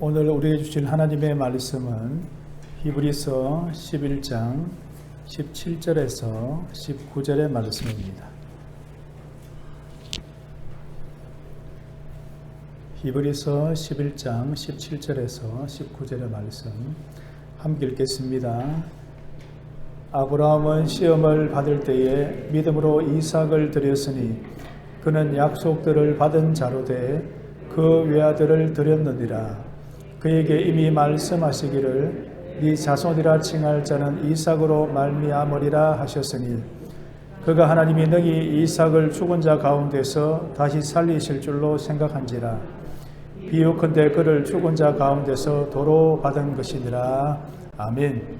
오늘 우리에게 주신 하나님의 말씀은 히브리서 11장 17절에서 19절의 말씀입니다. 히브리서 11장 17절에서 19절의 말씀 함께 읽겠습니다. 아브라함은 시험을 받을 때에 믿음으로 이삭을 드렸으니 그는 약속들을 받은 자로 돼 그 외아들을 드렸느니라. 그에게 이미 말씀하시기를 네 자손이라 칭할 자는 이삭으로 말미암으리라 하셨으니 그가 하나님이 능히 이삭을 죽은 자 가운데서 다시 살리실 줄로 생각한지라. 비유컨대 그를 죽은 자 가운데서 도로 받은 것이니라. 아멘.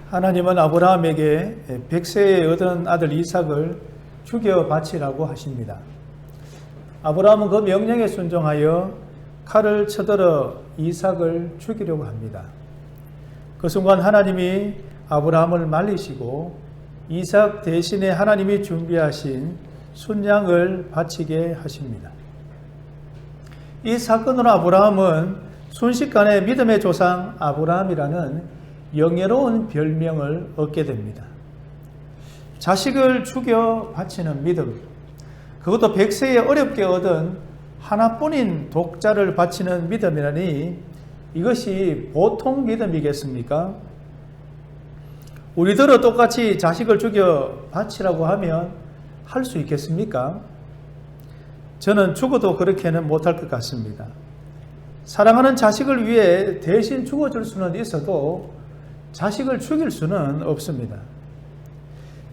하나님은 아브라함에게 100세에 얻은 아들 이삭을 죽여 바치라고 하십니다. 아브라함은 그 명령에 순종하여 칼을 쳐들어 이삭을 죽이려고 합니다. 그 순간 하나님이 아브라함을 말리시고 이삭 대신에 하나님이 준비하신 순양을 바치게 하십니다. 이 사건으로 아브라함은 순식간에 믿음의 조상 아브라함이라는 영예로운 별명을 얻게 됩니다. 자식을 죽여 바치는 믿음, 그것도 100세에 어렵게 얻은 하나뿐인 독자를 바치는 믿음이라니 이것이 보통 믿음이겠습니까? 우리들은 똑같이 자식을 죽여 바치라고 하면 할 수 있겠습니까? 저는 죽어도 그렇게는 못할 것 같습니다. 사랑하는 자식을 위해 대신 죽어줄 수는 있어도 자식을 죽일 수는 없습니다.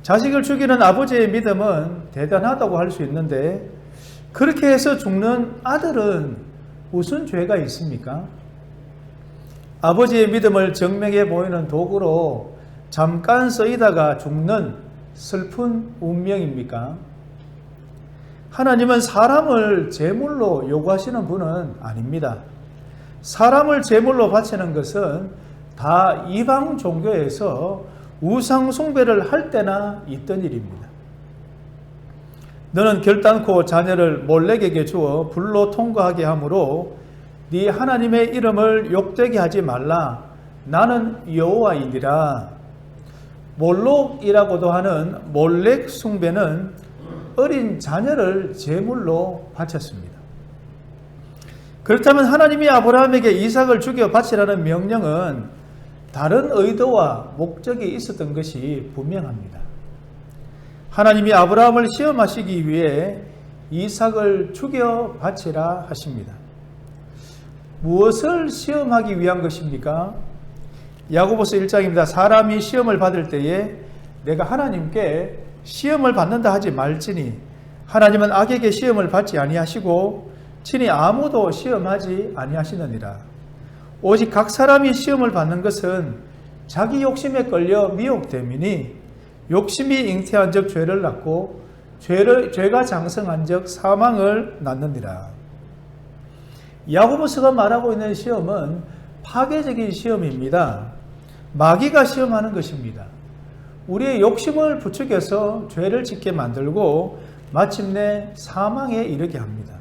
자식을 죽이는 아버지의 믿음은 대단하다고 할 수 있는데 그렇게 해서 죽는 아들은 무슨 죄가 있습니까? 아버지의 믿음을 증명해 보이는 도구로 잠깐 쓰이다가 죽는 슬픈 운명입니까? 하나님은 사람을 제물로 요구하시는 분은 아닙니다. 사람을 제물로 바치는 것은 다 이방 종교에서 우상 숭배를 할 때나 있던 일입니다. 너는 결단코 자녀를 몰렉에게 주어 불로 통과하게 하므로 네 하나님의 이름을 욕되게 하지 말라. 나는 여호와이니라. 몰록이라고도 하는 몰렉 숭배는 어린 자녀를 제물로 바쳤습니다. 그렇다면 하나님이 아브라함에게 이삭을 죽여 바치라는 명령은 다른 의도와 목적이 있었던 것이 분명합니다. 하나님이 아브라함을 시험하시기 위해 이삭을 죽여 바치라 하십니다. 무엇을 시험하기 위한 것입니까? 야고보서 1장입니다. 사람이 시험을 받을 때에 내가 하나님께 시험을 받는다 하지 말지니 하나님은 악에게 시험을 받지 아니하시고 친히 아무도 시험하지 아니하시느니라. 오직 각 사람이 시험을 받는 것은 자기 욕심에 끌려 미혹됨이니 욕심이 잉태한 적 죄를 낳고 죄가 장성한 적 사망을 낳느니라. 야고보서가 말하고 있는 시험은 파괴적인 시험입니다. 마귀가 시험하는 것입니다. 우리의 욕심을 부추겨서 죄를 짓게 만들고 마침내 사망에 이르게 합니다.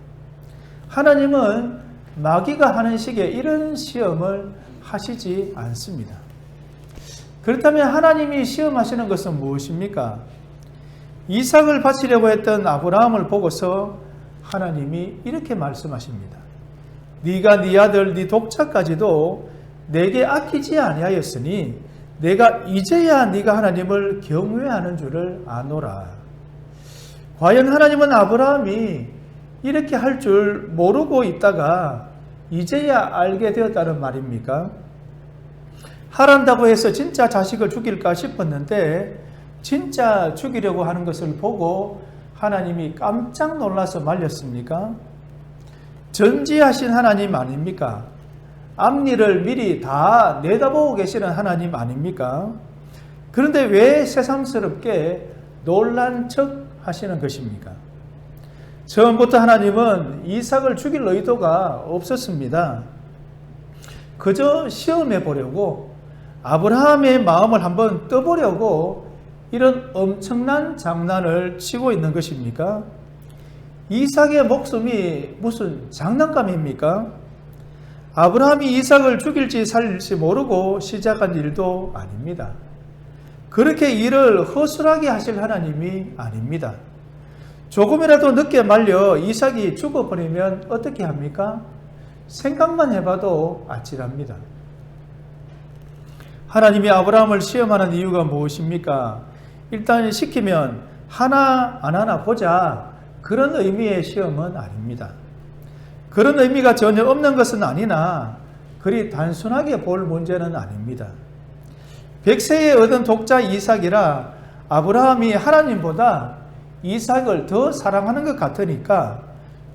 하나님은 마귀가 하는 식의 이런 시험을 하시지 않습니다. 그렇다면 하나님이 시험하시는 것은 무엇입니까? 이삭을 바치려고 했던 아브라함을 보고서 하나님이 이렇게 말씀하십니다. 네가 네 아들 네 독자까지도 내게 아끼지 아니하였으니 내가 이제야 네가 하나님을 경외하는 줄을 아노라. 과연 하나님은 아브라함이 이렇게 할 줄 모르고 있다가 이제야 알게 되었다는 말입니까? 하란다고 해서 진짜 자식을 죽일까 싶었는데 진짜 죽이려고 하는 것을 보고 하나님이 깜짝 놀라서 말렸습니까? 전지하신 하나님 아닙니까? 앞일을 미리 다 내다보고 계시는 하나님 아닙니까? 그런데 왜 새삼스럽게 놀란 척 하시는 것입니까? 처음부터 하나님은 이삭을 죽일 의도가 없었습니다. 그저 시험해 보려고 아브라함의 마음을 한번 떠보려고 이런 엄청난 장난을 치고 있는 것입니까? 이삭의 목숨이 무슨 장난감입니까? 아브라함이 이삭을 죽일지 살릴지 모르고 시작한 일도 아닙니다. 그렇게 일을 허술하게 하실 하나님이 아닙니다. 조금이라도 늦게 말려 이삭이 죽어버리면 어떻게 합니까? 생각만 해봐도 아찔합니다. 하나님이 아브라함을 시험하는 이유가 무엇입니까? 일단 시키면 하나 안 하나 보자, 그런 의미의 시험은 아닙니다. 그런 의미가 전혀 없는 것은 아니나 그리 단순하게 볼 문제는 아닙니다. 100세에 얻은 독자 이삭이라 아브라함이 하나님보다 이삭을 더 사랑하는 것 같으니까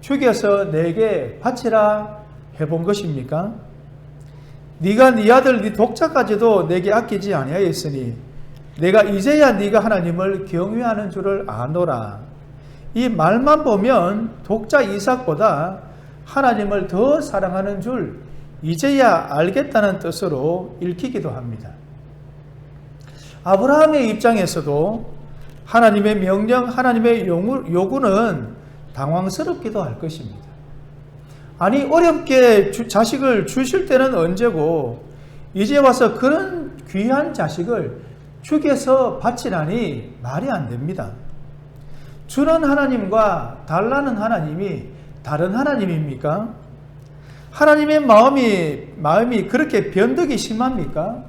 죽여서 내게 바치라 해본 것입니까? 네가 네 아들 네 독자까지도 내게 아끼지 아니하였으니 내가 이제야 네가 하나님을 경외하는 줄을 아노라. 이 말만 보면 독자 이삭보다 하나님을 더 사랑하는 줄 이제야 알겠다는 뜻으로 읽히기도 합니다. 아브라함의 입장에서도 하나님의 명령, 하나님의 요구는 당황스럽기도 할 것입니다. 아니, 어렵게 자식을 주실 때는 언제고 이제 와서 그런 귀한 자식을 죽여서 바치라니 말이 안 됩니다. 주는 하나님과 달라는 하나님이 다른 하나님입니까? 하나님의 마음이 그렇게 변덕이 심합니까?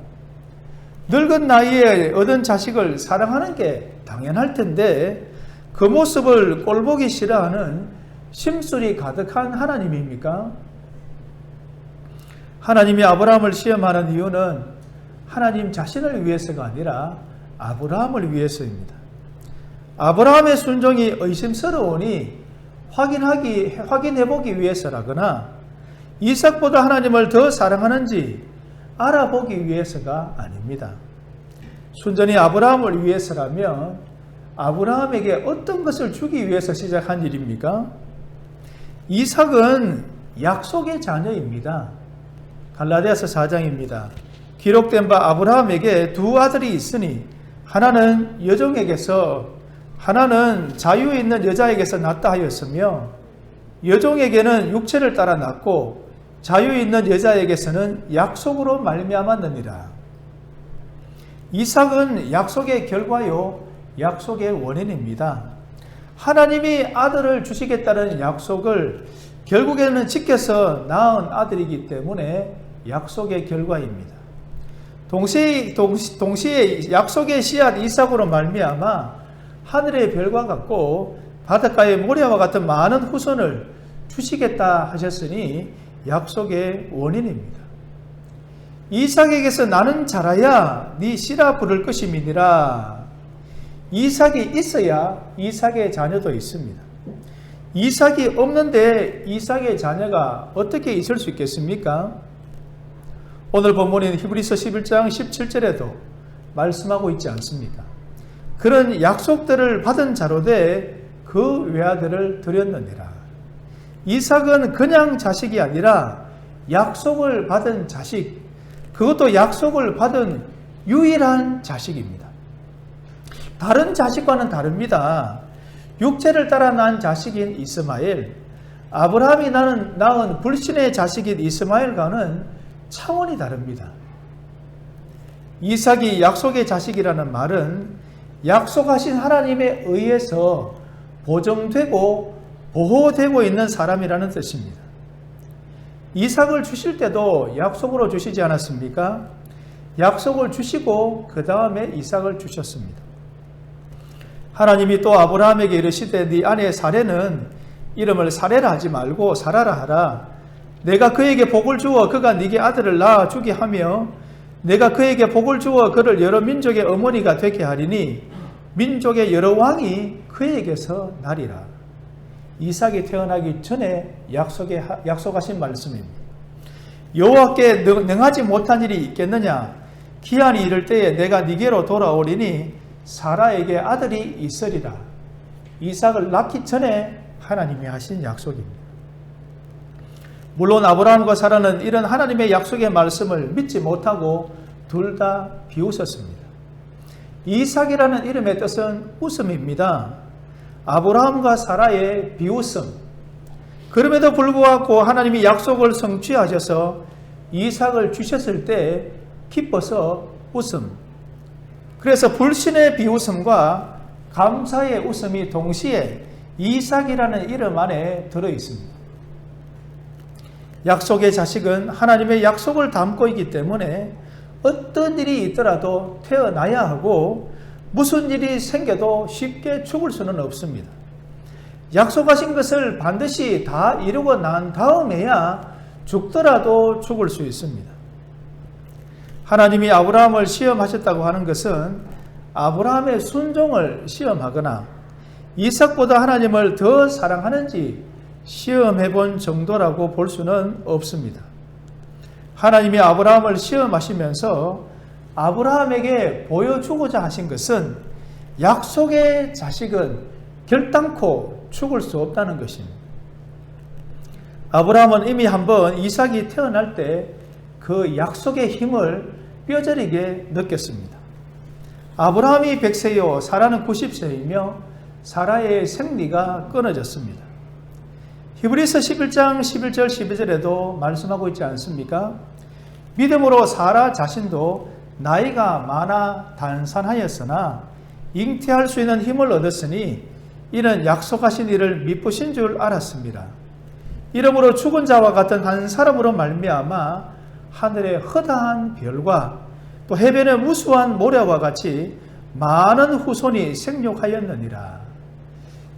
늙은 나이에 얻은 자식을 사랑하는 게 당연할 텐데 그 모습을 꼴보기 싫어하는 심술이 가득한 하나님입니까? 하나님이 아브라함을 시험하는 이유는 하나님 자신을 위해서가 아니라 아브라함을 위해서입니다. 아브라함의 순종이 의심스러우니 확인해보기 위해서라거나 이삭보다 하나님을 더 사랑하는지 알아보기 위해서가 아닙니다. 순전히 아브라함을 위해서라면 아브라함에게 어떤 것을 주기 위해서 시작한 일입니까? 이삭은 약속의 자녀입니다. 갈라디아서 4장입니다. 기록된 바 아브라함에게 두 아들이 있으니 하나는 여종에게서 하나는 자유에 있는 여자에게서 낳다 하였으며 여종에게는 육체를 따라 낳고 자유에 있는 여자에게서는 약속으로 말미암았느니라. 이삭은 약속의 결과요, 약속의 원인입니다. 하나님이 아들을 주시겠다는 약속을 결국에는 지켜서 낳은 아들이기 때문에 약속의 결과입니다. 동시에 약속의 씨앗 이삭으로 말미암아 하늘의 별과 같고 바닷가의 모래와 같은 많은 후손을 주시겠다 하셨으니 약속의 원인입니다. 이삭에게서 나는 자라야 네 씨라 부를 것임이니라. 이삭이 있어야 이삭의 자녀도 있습니다. 이삭이 없는데 이삭의 자녀가 어떻게 있을 수 있겠습니까? 오늘 본문인 히브리서 11장 17절에도 말씀하고 있지 않습니까? 그런 약속들을 받은 자로 돼 그 외아들을 드렸느니라. 이삭은 그냥 자식이 아니라 약속을 받은 자식, 그것도 약속을 받은 유일한 자식입니다. 다른 자식과는 다릅니다. 육체를 따라 낳은 자식인 이스마엘, 아브라함이 낳은 불신의 자식인 이스마엘과는 차원이 다릅니다. 이삭이 약속의 자식이라는 말은 약속하신 하나님에 의해서 보정되고 보호되고 있는 사람이라는 뜻입니다. 이삭을 주실 때도 약속으로 주시지 않았습니까? 약속을 주시고 그 다음에 이삭을 주셨습니다. 하나님이 또 아브라함에게 이르시되 네 아내 사레는 이름을 사레라 하지 말고 사라라 하라. 내가 그에게 복을 주어 그가 네게 아들을 낳아 주게 하며 내가 그에게 복을 주어 그를 여러 민족의 어머니가 되게 하리니 민족의 여러 왕이 그에게서 나리라. 이삭이 태어나기 전에 약속하신 말씀입니다. 여호와께 능하지 못한 일이 있겠느냐? 기한이 이를 때에 내가 네게로 돌아오리니 사라에게 아들이 있으리라. 이삭을 낳기 전에 하나님이 하신 약속입니다. 물론 아브라함과 사라는 이런 하나님의 약속의 말씀을 믿지 못하고 둘 다 비웃었습니다. 이삭이라는 이름의 뜻은 웃음입니다. 아브라함과 사라의 비웃음, 그럼에도 불구하고 하나님이 약속을 성취하셔서 이삭을 주셨을 때 기뻐서 웃음, 그래서 불신의 비웃음과 감사의 웃음이 동시에 이삭이라는 이름 안에 들어 있습니다. 약속의 자식은 하나님의 약속을 담고 있기 때문에 어떤 일이 있더라도 태어나야 하고 무슨 일이 생겨도 쉽게 죽을 수는 없습니다. 약속하신 것을 반드시 다 이루고 난 다음에야 죽더라도 죽을 수 있습니다. 하나님이 아브라함을 시험하셨다고 하는 것은 아브라함의 순종을 시험하거나 이삭보다 하나님을 더 사랑하는지 시험해 본 정도라고 볼 수는 없습니다. 하나님이 아브라함을 시험하시면서 아브라함에게 보여주고자 하신 것은 약속의 자식은 결단코 죽을 수 없다는 것입니다. 아브라함은 이미 한번 이삭이 태어날 때 그 약속의 힘을 뼈저리게 느꼈습니다. 아브라함이 100세요 사라는 90세이며 사라의 생리가 끊어졌습니다. 히브리서 11장 11절 12절에도 말씀하고 있지 않습니까? 믿음으로 사라 자신도 나이가 많아 단산하였으나 잉태할 수 있는 힘을 얻었으니 이는 약속하신 이를 미쁘신 줄 알았습니다. 이러므로 죽은 자와 같은 한 사람으로 말미암아 하늘의 허다한 별과 또 해변의 무수한 모래와 같이 많은 후손이 생육하였느니라.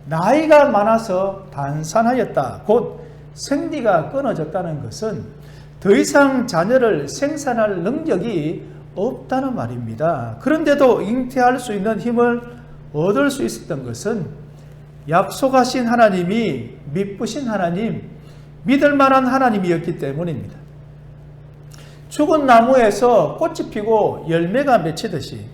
나이가 많아서 단산하였다. 곧 생리가 끊어졌다는 것은 더 이상 자녀를 생산할 능력이 없다는 말입니다. 그런데도 잉태할 수 있는 힘을 얻을 수 있었던 것은 약속하신 하나님이 미쁘신 하나님, 믿을 만한 하나님이었기 때문입니다. 죽은 나무에서 꽃이 피고 열매가 맺히듯이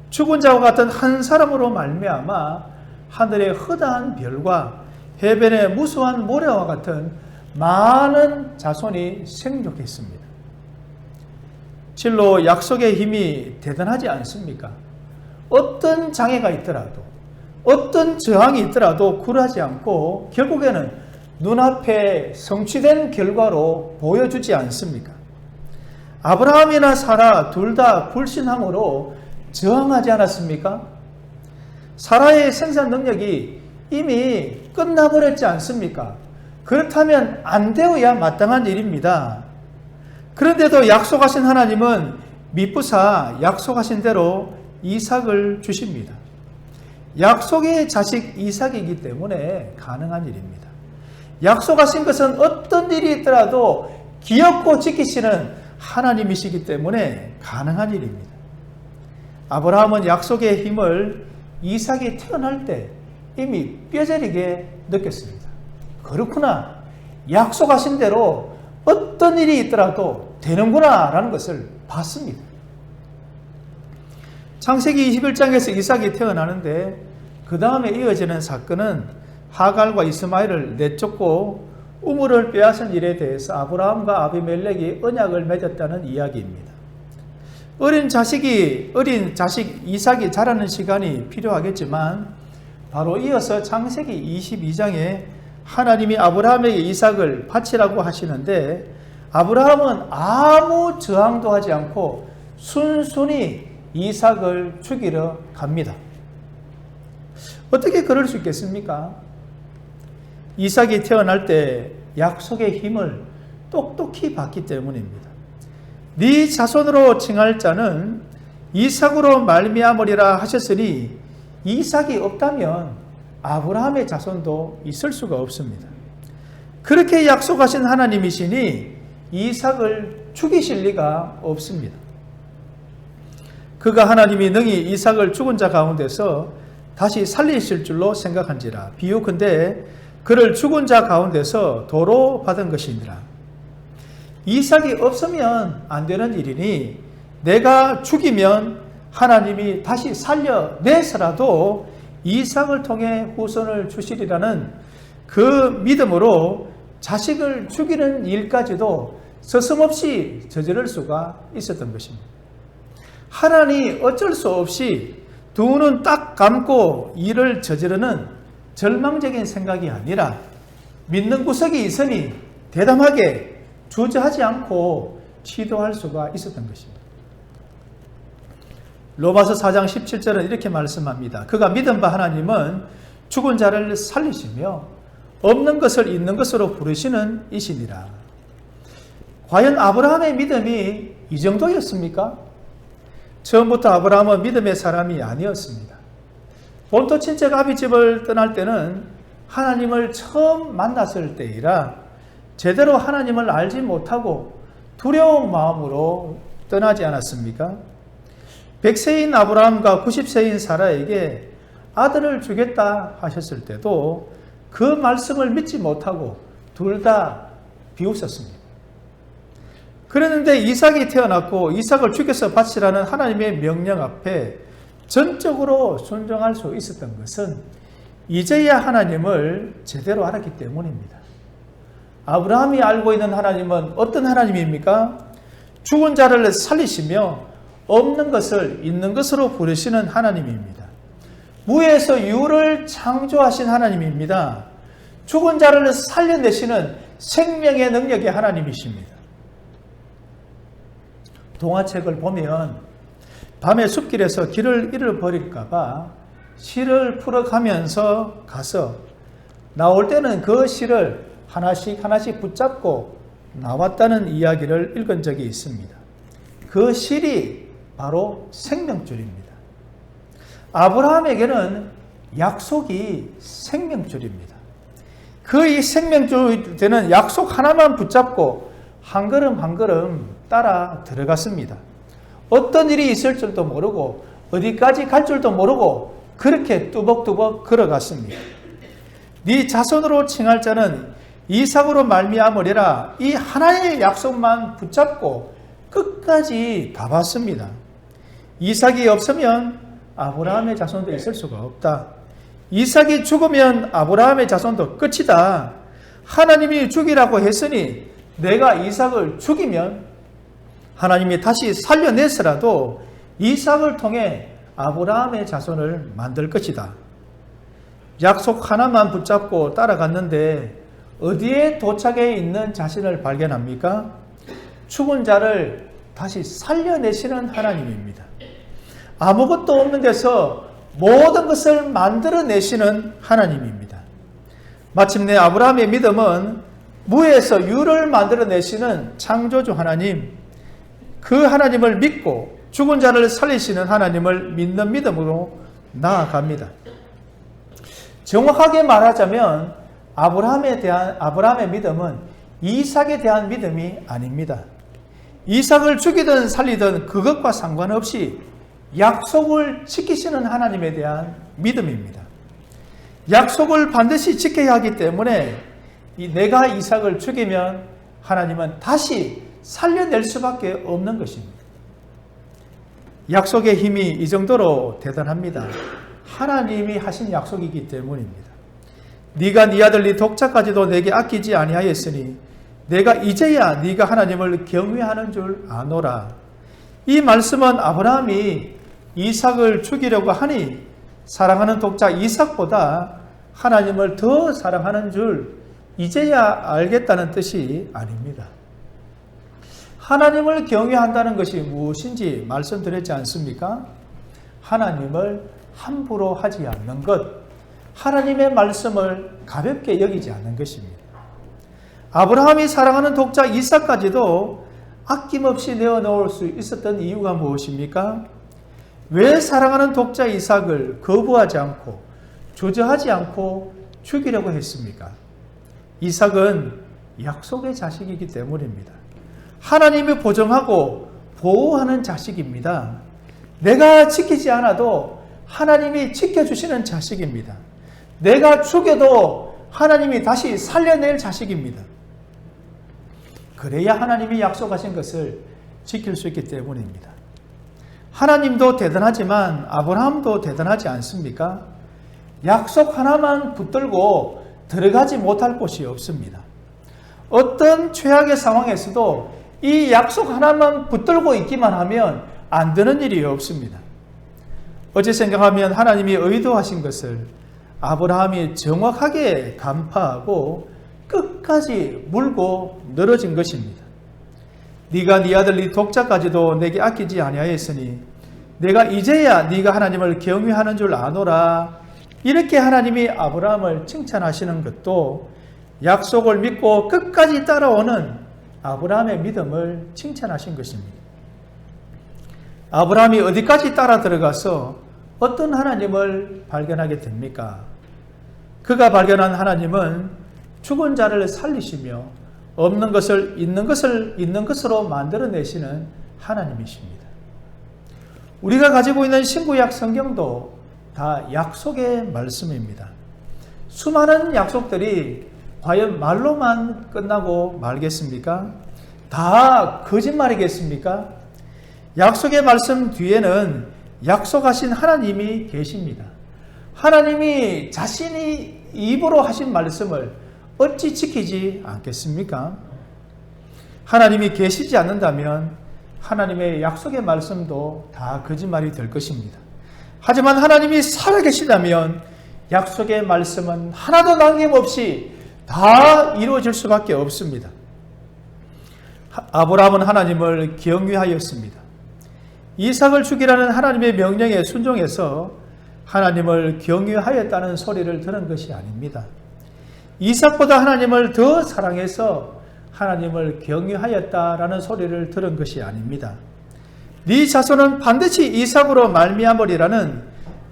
죽은 자와 같은 한 사람으로 말미암아 하늘의 허다한 별과 해변의 무수한 모래와 같은 많은 자손이 생육했습니다. 실로 약속의 힘이 대단하지 않습니까? 어떤 장애가 있더라도 어떤 저항이 있더라도 굴하지 않고 결국에는 눈앞에 성취된 결과로 보여주지 않습니까? 아브라함이나 사라 둘 다 불신함으로 저항하지 않았습니까? 사라의 생산 능력이 이미 끝나버렸지 않습니까? 그렇다면 안 되어야 마땅한 일입니다. 그런데도 약속하신 하나님은 미쁘사 약속하신 대로 이삭을 주십니다. 약속의 자식 이삭이기 때문에 가능한 일입니다. 약속하신 것은 어떤 일이 있더라도 기억고 지키시는 하나님이시기 때문에 가능한 일입니다. 아브라함은 약속의 힘을 이삭이 태어날 때 이미 뼈저리게 느꼈습니다. 그렇구나. 약속하신 대로 어떤 일이 있더라도 되는구나 라는 것을 봤습니다. 창세기 21장에서 이삭이 태어나는데 그 다음에 이어지는 사건은 하갈과 이스마엘을 내쫓고 우물을 빼앗은 일에 대해서 아브라함과 아비멜렉이 언약을 맺었다는 이야기입니다. 어린 자식 이삭이 자라는 시간이 필요하겠지만 바로 이어서 창세기 22장에 하나님이 아브라함에게 이삭을 바치라고 하시는데 아브라함은 아무 저항도 하지 않고 순순히 이삭을 죽이러 갑니다. 어떻게 그럴 수 있겠습니까? 이삭이 태어날 때 약속의 힘을 똑똑히 봤기 때문입니다. 네 자손으로 칭할 자는 이삭으로 말미암으리라 하셨으니 이삭이 없다면 아브라함의 자손도 있을 수가 없습니다. 그렇게 약속하신 하나님이시니 이삭을 죽이실 리가 없습니다. 그가 하나님이 능히 이삭을 죽은 자 가운데서 다시 살리실 줄로 생각한지라. 비유컨대 그를 죽은 자 가운데서 도로 받은 것이니라. 이삭이 없으면 안 되는 일이니 내가 죽이면 하나님이 다시 살려내서라도 이삭을 통해 후손을 주시리라는 그 믿음으로 자식을 죽이는 일까지도 서슴없이 저지를 수가 있었던 것입니다. 하나님 어쩔 수 없이 두 눈 딱 감고 일을 저지르는 절망적인 생각이 아니라 믿는 구석이 있으니 대담하게 주저하지 않고 기도할 수가 있었던 것입니다. 로마서 4장 17절은 이렇게 말씀합니다. 그가 믿은 바 하나님은 죽은 자를 살리시며 없는 것을 있는 것으로 부르시는 이시니라. 과연 아브라함의 믿음이 이 정도였습니까? 처음부터 아브라함은 믿음의 사람이 아니었습니다. 본토 친척 아비 집을 떠날 때는 하나님을 처음 만났을 때이라 제대로 하나님을 알지 못하고 두려운 마음으로 떠나지 않았습니까? 100세인 아브라함과 90세인 사라에게 아들을 주겠다 하셨을 때도 그 말씀을 믿지 못하고 둘 다 비웃었습니다. 그랬는데 이삭이 태어났고 이삭을 죽여서 바치라는 하나님의 명령 앞에 전적으로 순종할 수 있었던 것은 이제야 하나님을 제대로 알았기 때문입니다. 아브라함이 알고 있는 하나님은 어떤 하나님입니까? 죽은 자를 살리시며 없는 것을 있는 것으로 부르시는 하나님입니다. 무에서 유를 창조하신 하나님입니다. 죽은 자를 살려내시는 생명의 능력의 하나님이십니다. 동화책을 보면 밤에 숲길에서 길을 잃어버릴까 봐 실을 풀어가면서 가서 나올 때는 그 실을 하나씩 붙잡고 나왔다는 이야기를 읽은 적이 있습니다. 그 실이 바로 생명줄입니다. 아브라함에게는 약속이 생명줄입니다. 그 이 생명줄 되는 약속 하나만 붙잡고 한 걸음 한 걸음 따라 들어갔습니다. 어떤 일이 있을 줄도 모르고 어디까지 갈 줄도 모르고 그렇게 뚜벅뚜벅 걸어갔습니다. 네 자손으로 칭할 자는 이삭으로 말미암으리라 이 하나의 약속만 붙잡고 끝까지 가봤습니다. 이삭이 없으면 아브라함의 자손도 있을 수가 없다. 이삭이 죽으면 아브라함의 자손도 끝이다. 하나님이 죽이라고 했으니 내가 이삭을 죽이면 하나님이 다시 살려내서라도 이삭을 통해 아브라함의 자손을 만들 것이다. 약속 하나만 붙잡고 따라갔는데 어디에 도착해 있는 자신을 발견합니까? 죽은 자를 다시 살려내시는 하나님입니다. 아무것도 없는 데서 모든 것을 만들어내시는 하나님입니다. 마침내 아브라함의 믿음은 무에서 유를 만들어내시는 창조주 하나님, 그 하나님을 믿고 죽은 자를 살리시는 하나님을 믿는 믿음으로 나아갑니다. 정확하게 말하자면 아브라함의 믿음은 이삭에 대한 믿음이 아닙니다. 이삭을 죽이든 살리든 그것과 상관없이 약속을 지키시는 하나님에 대한 믿음입니다. 약속을 반드시 지켜야 하기 때문에 내가 이삭을 죽이면 하나님은 다시 살려낼 수밖에 없는 것입니다. 약속의 힘이 이 정도로 대단합니다. 하나님이 하신 약속이기 때문입니다. 네가 네 아들 네 독자까지도 내게 아끼지 아니하였으니 내가 이제야 네가 하나님을 경외하는 줄 아노라. 이 말씀은 아브라함이 이삭을 죽이려고 하니 사랑하는 독자 이삭보다 하나님을 더 사랑하는 줄 이제야 알겠다는 뜻이 아닙니다. 하나님을 경외한다는 것이 무엇인지 말씀드렸지 않습니까? 하나님을 함부로 하지 않는 것, 하나님의 말씀을 가볍게 여기지 않는 것입니다. 아브라함이 사랑하는 독자 이삭까지도 아낌없이 내어놓을 수 있었던 이유가 무엇입니까? 왜 사랑하는 독자 이삭을 거부하지 않고 주저하지 않고 죽이려고 했습니까? 이삭은 약속의 자식이기 때문입니다. 하나님이 보정하고 보호하는 자식입니다. 내가 지키지 않아도 하나님이 지켜주시는 자식입니다. 내가 죽여도 하나님이 다시 살려낼 자식입니다. 그래야 하나님이 약속하신 것을 지킬 수 있기 때문입니다. 하나님도 대단하지만 아브라함도 대단하지 않습니까? 약속 하나만 붙들고 들어가지 못할 곳이 없습니다. 어떤 최악의 상황에서도 이 약속 하나만 붙들고 있기만 하면 안 되는 일이 없습니다. 어제 생각하면 하나님이 의도하신 것을 아브라함이 정확하게 간파하고 끝까지 물고 늘어진 것입니다. 네가 네 아들 네 독자까지도 내게 아끼지 아니하였으니 내가 이제야 네가 하나님을 경외하는 줄 아노라. 이렇게 하나님이 아브라함을 칭찬하시는 것도 약속을 믿고 끝까지 따라오는 아브라함의 믿음을 칭찬하신 것입니다. 아브라함이 어디까지 따라 들어가서 어떤 하나님을 발견하게 됩니까? 그가 발견한 하나님은 죽은 자를 살리시며 없는 것을 있는 것으로 만들어내시는 하나님이십니다. 우리가 가지고 있는 신구약 성경도 다 약속의 말씀입니다. 수많은 약속들이 과연 말로만 끝나고 말겠습니까? 다 거짓말이겠습니까? 약속의 말씀 뒤에는 약속하신 하나님이 계십니다. 하나님이 자신이 입으로 하신 말씀을 어찌 지키지 않겠습니까? 하나님이 계시지 않는다면 하나님의 약속의 말씀도 다 거짓말이 될 것입니다. 하지만 하나님이 살아계시다면 약속의 말씀은 하나도 남김없이 다 이루어질 수밖에 없습니다. 아브라함은 하나님을 경외하였습니다. 이삭을 죽이라는 하나님의 명령에 순종해서 하나님을 경외하였다는 소리를 들은 것이 아닙니다. 이삭보다 하나님을 더 사랑해서 하나님을 경외하였다라는 소리를 들은 것이 아닙니다. 네 자손은 반드시 이삭으로 말미암으리라는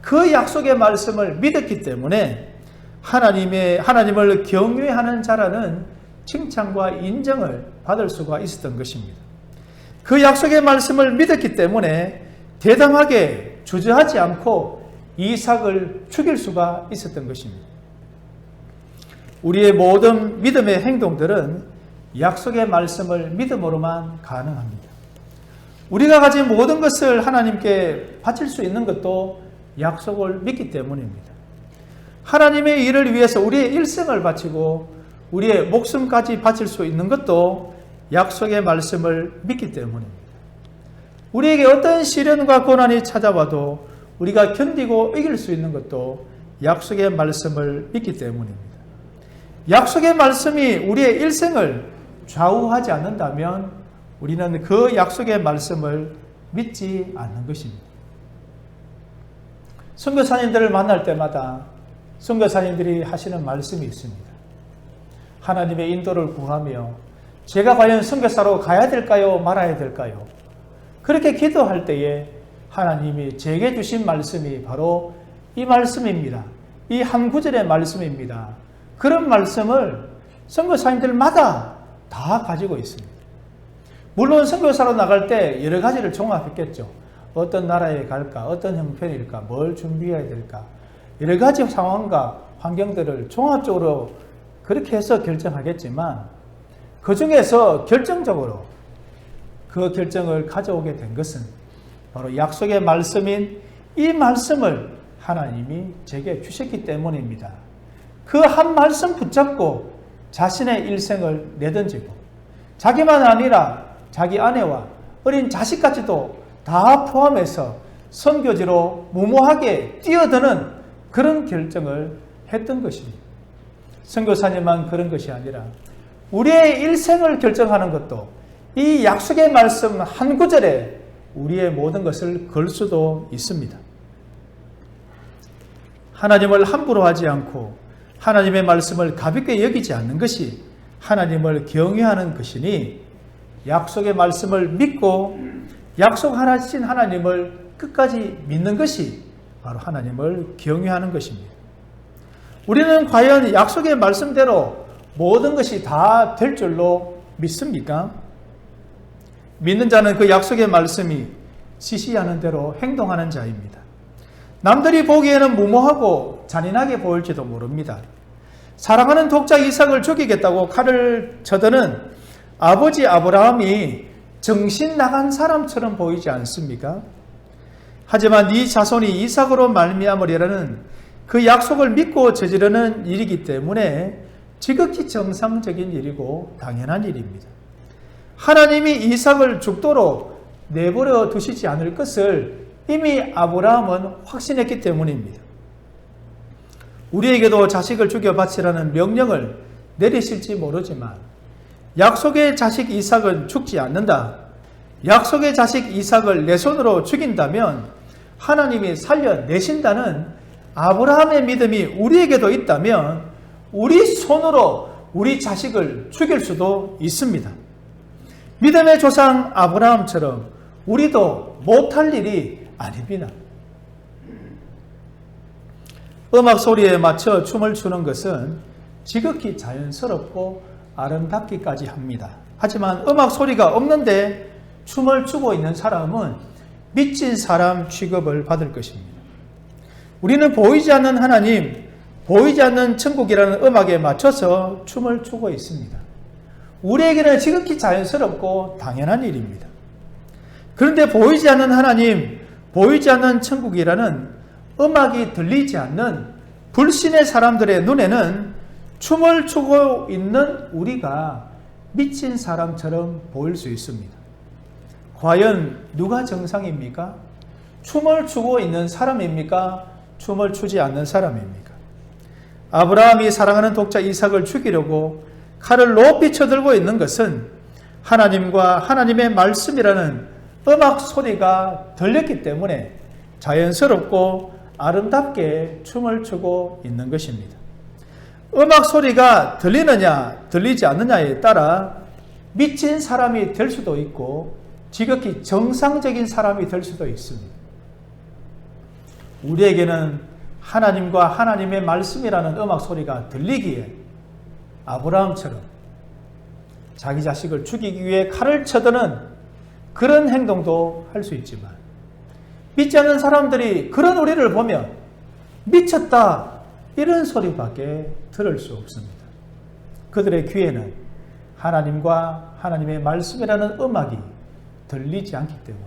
그 약속의 말씀을 믿었기 때문에 하나님을 경외하는 자라는 칭찬과 인정을 받을 수가 있었던 것입니다. 그 약속의 말씀을 믿었기 때문에 대담하게 주저하지 않고 이삭을 죽일 수가 있었던 것입니다. 우리의 모든 믿음의 행동들은 약속의 말씀을 믿음으로만 가능합니다. 우리가 가진 모든 것을 하나님께 바칠 수 있는 것도 약속을 믿기 때문입니다. 하나님의 일을 위해서 우리의 일생을 바치고 우리의 목숨까지 바칠 수 있는 것도 약속의 말씀을 믿기 때문입니다. 우리에게 어떤 시련과 고난이 찾아와도 우리가 견디고 이길 수 있는 것도 약속의 말씀을 믿기 때문입니다. 약속의 말씀이 우리의 일생을 좌우하지 않는다면 우리는 그 약속의 말씀을 믿지 않는 것입니다. 선교사님들을 만날 때마다 선교사님들이 하시는 말씀이 있습니다. 하나님의 인도를 구하며 제가 과연 선교사로 가야 될까요? 말아야 될까요? 그렇게 기도할 때에 하나님이 제게 주신 말씀이 바로 이 말씀입니다. 이 한 구절의 말씀입니다. 그런 말씀을 선교사님들마다 다 가지고 있습니다. 물론 선교사로 나갈 때 여러 가지를 종합했겠죠. 어떤 나라에 갈까? 어떤 형편일까? 뭘 준비해야 될까? 여러 가지 상황과 환경들을 종합적으로 그렇게 해서 결정하겠지만 그 중에서 결정적으로 그 결정을 가져오게 된 것은 바로 약속의 말씀인 이 말씀을 하나님이 제게 주셨기 때문입니다. 그 한 말씀 붙잡고 자신의 일생을 내던지고 자기만 아니라 자기 아내와 어린 자식까지도 다 포함해서 선교지로 무모하게 뛰어드는 그런 결정을 했던 것입니다. 선교사님만 그런 것이 아니라 우리의 일생을 결정하는 것도 이 약속의 말씀 한 구절에 우리의 모든 것을 걸 수도 있습니다. 하나님을 함부로 하지 않고 하나님의 말씀을 가볍게 여기지 않는 것이 하나님을 경외하는 것이니 약속의 말씀을 믿고 약속하신 하나님을 끝까지 믿는 것이 바로 하나님을 경외하는 것입니다. 우리는 과연 약속의 말씀대로 모든 것이 다 될 줄로 믿습니까? 믿는 자는 그 약속의 말씀이 지시하는 대로 행동하는 자입니다. 남들이 보기에는 무모하고 잔인하게 보일지도 모릅니다. 사랑하는 독자 이삭을 죽이겠다고 칼을 쳐드는 아버지 아브라함이 정신 나간 사람처럼 보이지 않습니까? 하지만 네 자손이 이삭으로 말미암으리라는 그 약속을 믿고 저지르는 일이기 때문에 지극히 정상적인 일이고 당연한 일입니다. 하나님이 이삭을 죽도록 내버려 두시지 않을 것을 이미 아브라함은 확신했기 때문입니다. 우리에게도 자식을 죽여 바치라는 명령을 내리실지 모르지만 약속의 자식 이삭은 죽지 않는다. 약속의 자식 이삭을 내 손으로 죽인다면 하나님이 살려내신다는 아브라함의 믿음이 우리에게도 있다면 우리 손으로 우리 자식을 죽일 수도 있습니다. 믿음의 조상 아브라함처럼 우리도 못할 일이 아닙니다. 음악 소리에 맞춰 춤을 추는 것은 지극히 자연스럽고 아름답기까지 합니다. 하지만 음악 소리가 없는데 춤을 추고 있는 사람은 미친 사람 취급을 받을 것입니다. 우리는 보이지 않는 하나님, 보이지 않는 천국이라는 음악에 맞춰서 춤을 추고 있습니다. 우리에게는 지극히 자연스럽고 당연한 일입니다. 그런데 보이지 않는 하나님, 보이지 않는 천국이라는 음악이 들리지 않는 불신의 사람들의 눈에는 춤을 추고 있는 우리가 미친 사람처럼 보일 수 있습니다. 과연 누가 정상입니까? 춤을 추고 있는 사람입니까? 춤을 추지 않는 사람입니까? 아브라함이 사랑하는 독자 이삭을 죽이려고 칼을 높이 쳐들고 있는 것은 하나님과 하나님의 말씀이라는 음악 소리가 들렸기 때문에 자연스럽고 아름답게 춤을 추고 있는 것입니다. 음악 소리가 들리느냐 들리지 않느냐에 따라 미친 사람이 될 수도 있고 지극히 정상적인 사람이 될 수도 있습니다. 우리에게는 하나님과 하나님의 말씀이라는 음악 소리가 들리기에 아브라함처럼 자기 자식을 죽이기 위해 칼을 쳐드는 그런 행동도 할 수 있지만 믿지 않는 사람들이 그런 우리를 보면 미쳤다 이런 소리밖에 들을 수 없습니다. 그들의 귀에는 하나님과 하나님의 말씀이라는 음악이 들리지 않기 때문에